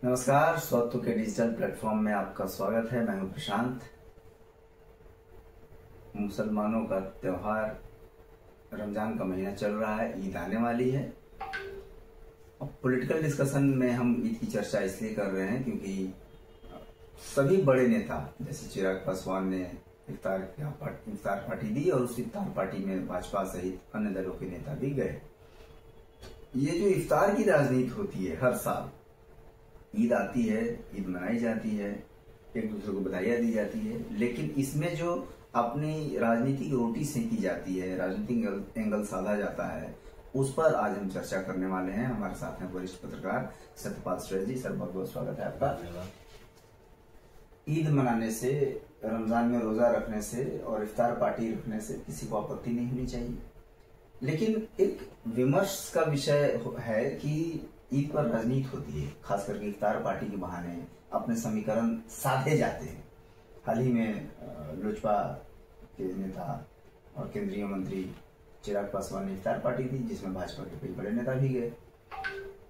नमस्कार, स्वत्व के डिजिटल प्लेटफॉर्म में आपका स्वागत है। मैं हूं प्रशांत। मुसलमानों का त्योहार रमजान का महीना चल रहा है, ईद आने वाली है। अब पॉलिटिकल डिस्कशन में हम ईद की चर्चा इसलिए कर रहे हैं क्योंकि सभी बड़े नेता जैसे चिराग पासवान ने इफ्तार पार्टी दी और उस इफ्तार पार्टी में भाजपा सहित अन्य दलों के नेता भी गए। ये जो इफ्तार की राजनीति होती है, हर साल ईद आती है, ईद मनाई जाती है, एक दूसरे को बधाइयां दी जाती है, लेकिन इसमें जो अपनी राजनीतिक रोटी सेंकी जाती है, राजनीतिक एंगल साधा जाता है, उस पर आज हम चर्चा करने वाले हैं। हमारे साथ हैं वरिष्ठ पत्रकार सत्यपाल श्रेष्ठ जी। सर, बहुत बहुत स्वागत है आपका। ईद मनाने से, रमजान में रोजा रखने से और इफ्तार पार्टी रखने से किसी को आपत्ति नहीं होनी चाहिए, लेकिन एक विमर्श का विषय है कि ईद पर राजनीति होती है, खास करके इफ्तार पार्टी के बहाने अपने समीकरण साधे जाते हैं। हाल ही में लोजपा के नेता और केंद्रीय मंत्री चिराग पासवान ने इफ्तार पार्टी दी, जिसमें भाजपा के कई बड़े नेता भी गए।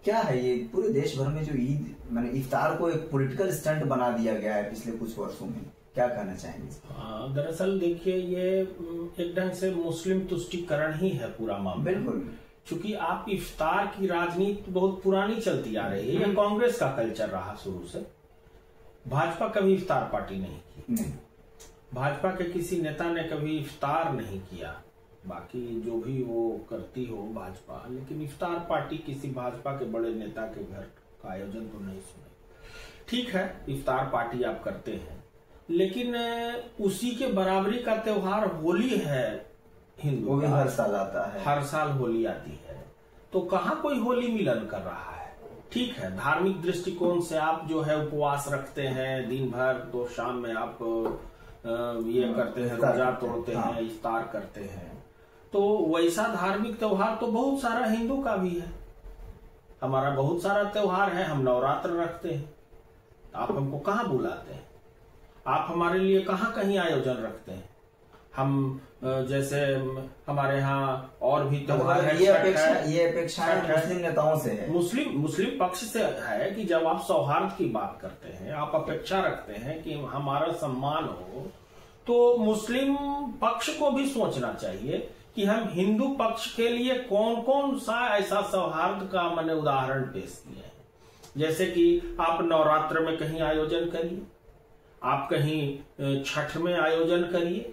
क्या है ये पूरे देश भर में जो ईद मैंने इफ्तार को एक पॉलिटिकल स्टंट बना दिया गया है पिछले कुछ वर्षों में, क्या कहना चाहेंगे? दरअसल देखिए, ये एक ढंग से मुस्लिम तुष्टीकरण ही है पूरा मामला। बिल्कुल, चूंकि आप इफ्तार की राजनीति बहुत पुरानी चलती आ रही है, यह कांग्रेस का कल्चर रहा शुरू से। भाजपा कभी इफ्तार पार्टी नहीं की, भाजपा के किसी नेता ने कभी इफ्तार नहीं किया। बाकी जो भी वो करती हो भाजपा, लेकिन इफ्तार पार्टी किसी भाजपा के बड़े नेता के घर का आयोजन तो नहीं सुने। ठीक है, इफ्तार पार्टी आप करते हैं, लेकिन उसी के बराबरी का त्योहार होली है हिंदू, वो भी हर साल आता है, हर साल होली आती है। तो कहाँ कोई होली मिलन कर रहा है? ठीक है, धार्मिक दृष्टिकोण से आप जो है उपवास रखते हैं दिन भर, तो शाम में आप ये करते हैं, रोजा तोड़ते हैं, इफ्तार करते हैं। तो वैसा धार्मिक त्योहार तो बहुत सारा हिंदू का भी है। हमारा बहुत सारा त्योहार है, हम नवरात्र रखते हैं। आप हमको कहाँ बुलाते हैं? आप हमारे लिए कहाँ कहीं आयोजन रखते हैं? हम जैसे हमारे यहाँ और भी त्योहार है, ये अपेक्षा मुस्लिम नेताओं से है, मुस्लिम पक्ष से है कि जब आप सौहार्द की बात करते हैं, आप अपेक्षा रखते हैं कि हमारा सम्मान हो, तो मुस्लिम पक्ष को भी सोचना चाहिए कि हम हिंदू पक्ष के लिए कौन कौन सा ऐसा सौहार्द का मैंने उदाहरण पेश किए हैं। जैसे कि आप नवरात्र में कहीं आयोजन करिए, आप कहीं छठ में आयोजन करिए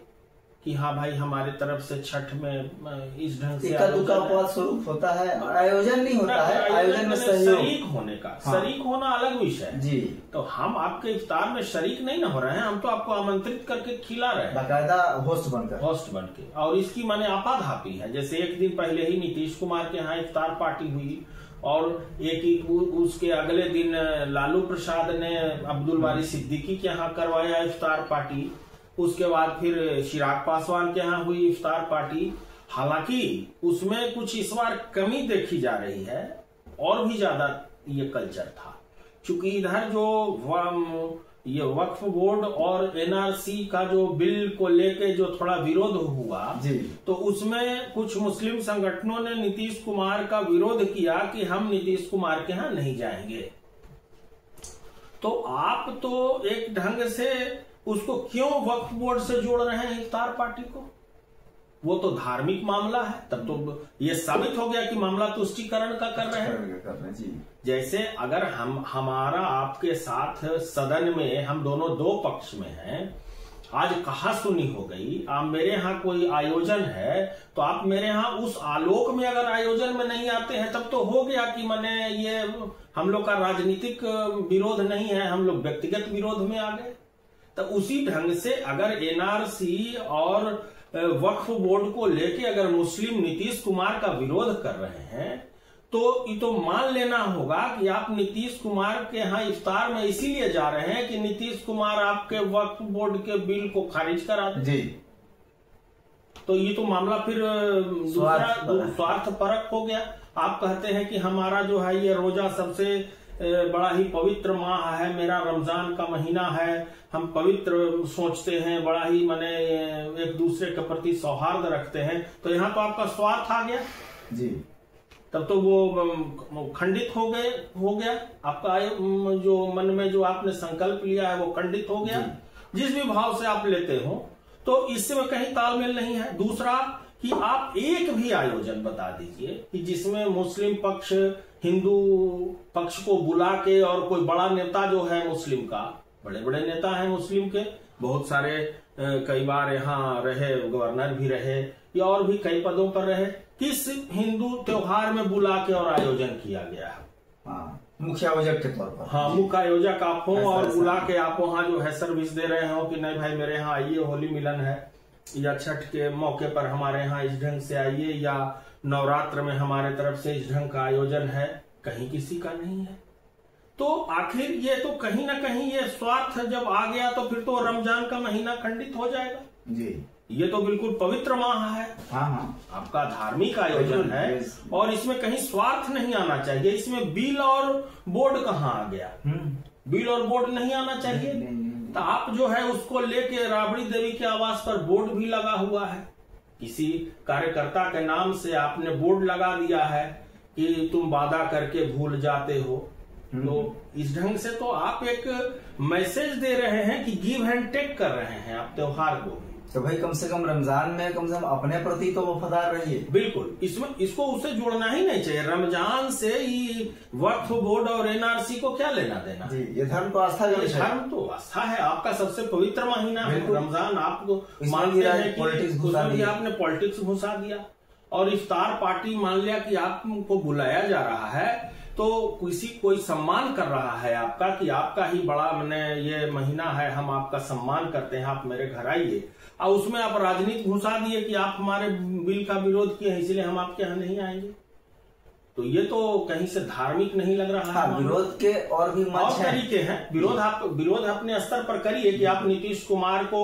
कि हाँ भाई हमारे तरफ से छठ में इस ढंग से स्वरूप होता है, आयोजन नहीं होता है, आयोजन में शरीक होने का, शरीक होना अलग विषय है जी। तो हम आपके इफ्तार में शरीक नहीं ना हो रहे हैं, हम तो आपको आमंत्रित करके खिला रहे हैं, बाकायदा होस्ट बनकर। और इसकी माने आपाधापी है। जैसे एक दिन पहले ही नीतीश कुमार के यहाँ इफ्तार पार्टी हुई और उसके अगले दिन लालू प्रसाद ने अब्दुल बारी सिद्दीकी के यहाँ करवाया इफ्तार पार्टी। उसके बाद फिर चिराग पासवान के यहाँ हुई इफ्तार पार्टी। हालांकि उसमें कुछ इस बार कमी देखी जा रही है, और भी ज्यादा ये कल्चर था। चूंकि इधर जो ये वक्फ बोर्ड और एनआरसी का जो बिल को लेके जो थोड़ा विरोध हुआ जी, तो उसमें कुछ मुस्लिम संगठनों ने नीतीश कुमार का विरोध किया कि हम नीतीश कुमार के यहाँ नहीं जाएंगे। तो आप तो एक ढंग से उसको क्यों वक्फ बोर्ड से जोड़ रहे हैं इफ्तार पार्टी को? वो तो धार्मिक मामला है, तब तो ये साबित हो गया कि मामला तुष्टीकरण का कर रहे हैं जी। जैसे अगर हमारा आपके साथ सदन में हम दोनों दो पक्ष में हैं, आज कहा सुनी हो गई, आप मेरे यहाँ कोई आयोजन है तो आप मेरे यहाँ उस आलोक में अगर आयोजन में नहीं आते हैं, तब तो हो गया कि मैंने ये हम लोग का राजनीतिक विरोध नहीं है, हम लोग व्यक्तिगत विरोध में आ गए। तो उसी ढंग से अगर एनआरसी और वक्फ बोर्ड को लेके अगर मुस्लिम नीतीश कुमार का विरोध कर रहे हैं, तो ये तो मान लेना होगा कि आप नीतीश कुमार के यहाँ इफ्तार में इसीलिए जा रहे हैं कि नीतीश कुमार आपके वक्फ बोर्ड के बिल को खारिज करा दे जी। तो ये तो मामला फिर स्वार्थ परक हो गया। आप कहते हैं कि हमारा जो है ये रोजा सबसे बड़ा ही पवित्र माह है, मेरा रमजान का महीना है, हम पवित्र सोचते हैं, बड़ा ही माने एक दूसरे के प्रति सौहार्द रखते हैं, तो यहाँ तो आपका स्वार्थ आ गया जी। तब तो वो खंडित हो गया आपका जो मन में जो आपने संकल्प लिया है वो खंडित हो गया, जिस भी भाव से आप लेते हो। तो इसमें कहीं तालमेल नहीं है। दूसरा कि आप एक भी आयोजन बता दीजिए कि जिसमें मुस्लिम पक्ष हिंदू पक्ष को बुला के, और कोई बड़ा नेता जो है मुस्लिम का, बड़े बड़े नेता हैं मुस्लिम के बहुत सारे, कई बार यहाँ रहे, गवर्नर भी रहे या और भी कई पदों पर रहे, किस हिंदू त्योहार में बुला के और आयोजन किया गया है? मुख्य आयोजक के तौर पर। हाँ, मुख्य आयोजक आप हो और बुला के आप वहाँ जो है सर्विस दे रहे हो कि नहीं भाई मेरे यहाँ आइए, होली मिलन है, या छठ के मौके पर हमारे यहाँ इस ढंग से आइए, या नवरात्र में हमारे तरफ से इस ढंग का आयोजन है। कहीं किसी का नहीं है। तो आखिर ये तो कहीं ना कहीं ये स्वार्थ जब आ गया तो फिर तो रमजान का महीना खंडित हो जाएगा जी। ये तो बिल्कुल पवित्र माह है। हाँ, आपका धार्मिक आयोजन है और इसमें कहीं स्वार्थ नहीं आना चाहिए। इसमें बिल और बोर्ड कहाँ आ गया? बिल और बोर्ड नहीं आना चाहिए। तो आप जो है उसको लेके राबड़ी देवी के आवास पर बोर्ड भी लगा हुआ है, किसी कार्यकर्ता के नाम से आपने बोर्ड लगा दिया है कि तुम वादा करके भूल जाते हो। तो इस ढंग से तो आप एक मैसेज दे रहे हैं कि गिव एंड टेक कर रहे हैं आप त्योहार को। तो भाई कम से कम रमजान में कम से कम अपने प्रति तो वफादार रहिए। बिल्कुल, इसमें इसको उसे जोड़ना ही नहीं चाहिए। रमजान से वक्फ बोर्ड और एनआरसी को क्या लेना देना? जी, ये धर्म तो आस्था का विषय है। धर्म तो आस्था है, आपका सबसे पवित्र महीना है रमजान। आपको मानते हैं कि उसमें भी आपने पॉलिटिक्स घुसा दिया, और इफ्तार पार्टी मान लिया कि आपको बुलाया जा रहा है तो कोई सम्मान कर रहा है आपका, कि आपका ही बड़ा मैंने ये महीना है, हम आपका सम्मान करते हैं, आप मेरे घर आइए। और उसमें आप राजनीति घुसा दिए कि आप हमारे बिल का विरोध किए हैं इसलिए हम आपके यहाँ नहीं आएंगे। तो ये तो कहीं से धार्मिक नहीं लग रहा है। विरोध के और भी मंच हैं, तरीके हैं। विरोध अपने स्तर पर करिए कि आप नीतीश कुमार को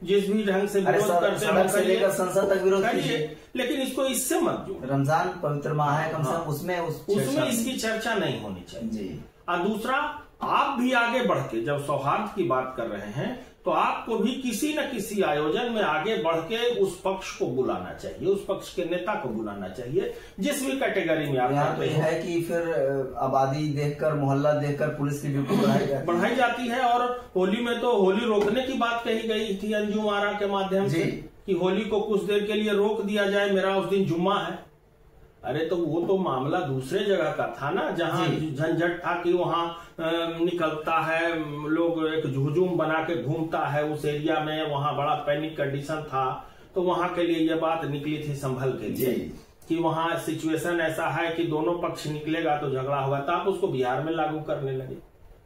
जिस भी ढंग से विरोध करते हैं संसद तक विरोध कीजिए, लेकिन इसको इससे मत जोड़ो। रमजान पवित्र माह है, कम से कम उसमें इसकी चर्चा नहीं होनी चाहिए जी। और दूसरा, आप भी आगे बढ़ के जब सौहार्द की बात कर रहे हैं तो आपको भी किसी न किसी आयोजन में आगे बढ़ के उस पक्ष को बुलाना चाहिए, उस पक्ष के नेता को बुलाना चाहिए, जिस भी कैटेगरी में आप करते हैं। है कि फिर आबादी देखकर, मोहल्ला देखकर पुलिस की ड्यूटी बढ़ाई जाती है। और होली में तो होली रोकने की बात कही गई थी अंजुम आरा के माध्यम से कि होली को कुछ देर के लिए रोक दिया जाए, मेरा उस दिन जुम्मा है। अरे तो वो तो मामला दूसरे जगह का था ना, जहाँ झंझट था कि वहाँ निकलता है, लोग एक हुजूम बना के घूमता है उस एरिया में, वहाँ बड़ा पैनिक कंडीशन था। तो वहाँ के लिए ये बात निकली थी संभल के लिए कि वहाँ सिचुएशन ऐसा है कि दोनों पक्ष निकलेगा तो झगड़ा होगा। तो आप उसको बिहार में लागू करने लगे,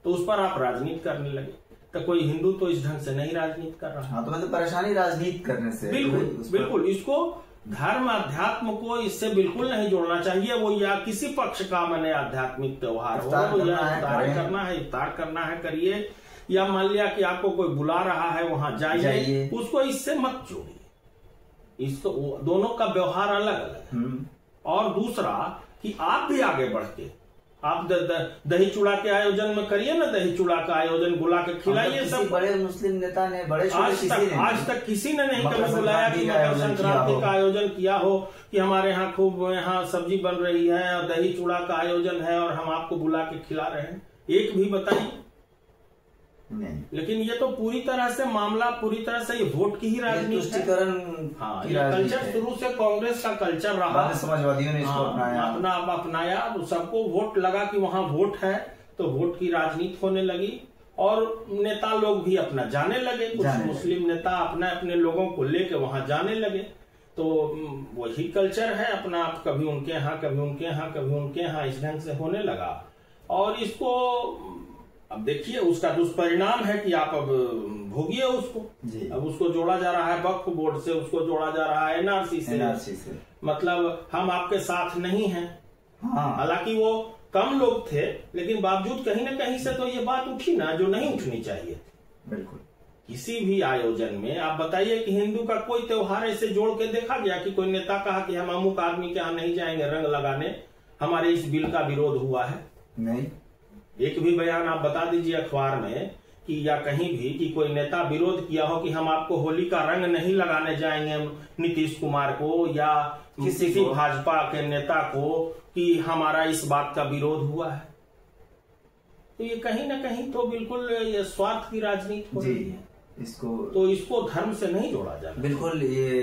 तो उस पर आप राजनीति करने लगे। तो कोई हिंदू तो इस ढंग से नहीं राजनीति कर रहा। हाँ, तो मतलब परेशानी राजनीति करने से। बिल्कुल इसको धर्म अध्यात्म को इससे बिल्कुल नहीं जोड़ना चाहिए। वो या किसी पक्ष का मैंने आध्यात्मिक त्योहार हो, या इफ्तार करना है, इफ्तार करना है करिए, या मान लिया कि आपको कोई बुला रहा है वहां जाइए, उसको इससे मत जोड़िए। इसको दोनों का व्यवहार अलग अलग है। और दूसरा कि आप भी आगे बढ़ के आप दही चूड़ा के आयोजन में करिए ना, दही चूड़ा का आयोजन बुला के खिलाइए। सब बड़े मुस्लिम नेता ने, बड़े आज तक किसी ने नहीं कभी बुलाया कि मकर संक्रांति का आयोजन किया हो कि हमारे यहाँ खूब यहाँ सब्जी बन रही है और दही चूड़ा का आयोजन है और हम आपको बुला के खिला रहे हैं। एक भी बताइए नहीं। लेकिन ये तो पूरी तरह से मामला, पूरी तरह से ये वोट की ही राजनीति है। हाँ, ये कल्चर शुरू से कांग्रेस का कल्चर रहा, समाजवादियों ने इसको अपनाया। तो सबको वोट लगा कि वहाँ वोट है, तो वोट की राजनीति होने लगी और नेता लोग भी अपना जाने लगे। कुछ मुस्लिम नेता अपने अपने लोगों को लेके वहां जाने लगे। तो वही कल्चर है अपना, कभी उनके यहाँ, कभी उनके यहाँ, कभी उनके यहाँ, इस ढंग से होने लगा। और इसको अब देखिए, उसका दुष्परिणाम है कि आप अब भोगिए उसको। अब उसको जोड़ा जा रहा है वक्फ बोर्ड से, उसको जोड़ा जा रहा है एनआरसी से। मतलब हम आपके साथ नहीं हैं। हालांकि वो कम लोग थे, लेकिन बावजूद कहीं ना कहीं से तो ये बात उठी ना जो नहीं उठनी चाहिए थी। बिल्कुल। किसी भी आयोजन में आप बताइए कि हिंदू का कोई त्योहार ऐसे जोड़ के देखा गया कि कोई नेता कहा कि हम अमुक आदमी के यहाँ नहीं जाएंगे रंग लगाने, हमारे इस बिल का विरोध हुआ है? नहीं। एक भी बयान आप बता दीजिए अखबार में कि या कहीं भी कि कोई नेता विरोध किया हो कि हम आपको होली का रंग नहीं लगाने जाएंगे नीतीश कुमार को या किसी भाजपा के नेता को, कि हमारा इस बात का विरोध हुआ है। तो ये कहीं ना कहीं तो बिल्कुल ये स्वार्थ की राजनीति हो रही है। इसको धर्म से नहीं जोड़ा जाना। बिल्कुल, ये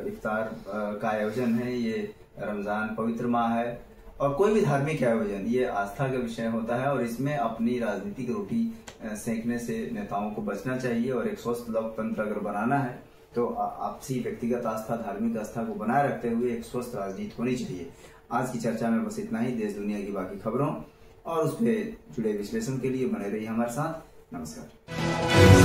इफ्तार का आयोजन है, ये रमजान पवित्र माह है और कोई भी धार्मिक आयोजन ये आस्था का विषय होता है और इसमें अपनी राजनीतिक रोटी सेंकने से नेताओं को बचना चाहिए। और एक स्वस्थ लोकतंत्र अगर बनाना है तो आपसी व्यक्तिगत आस्था, धार्मिक आस्था को बनाए रखते हुए एक स्वस्थ राजनीति होनी चाहिए। आज की चर्चा में बस इतना ही। देश दुनिया की बाकी खबरों और उस पर जुड़े विश्लेषण के लिए बने रहिए हमारे साथ। नमस्कार।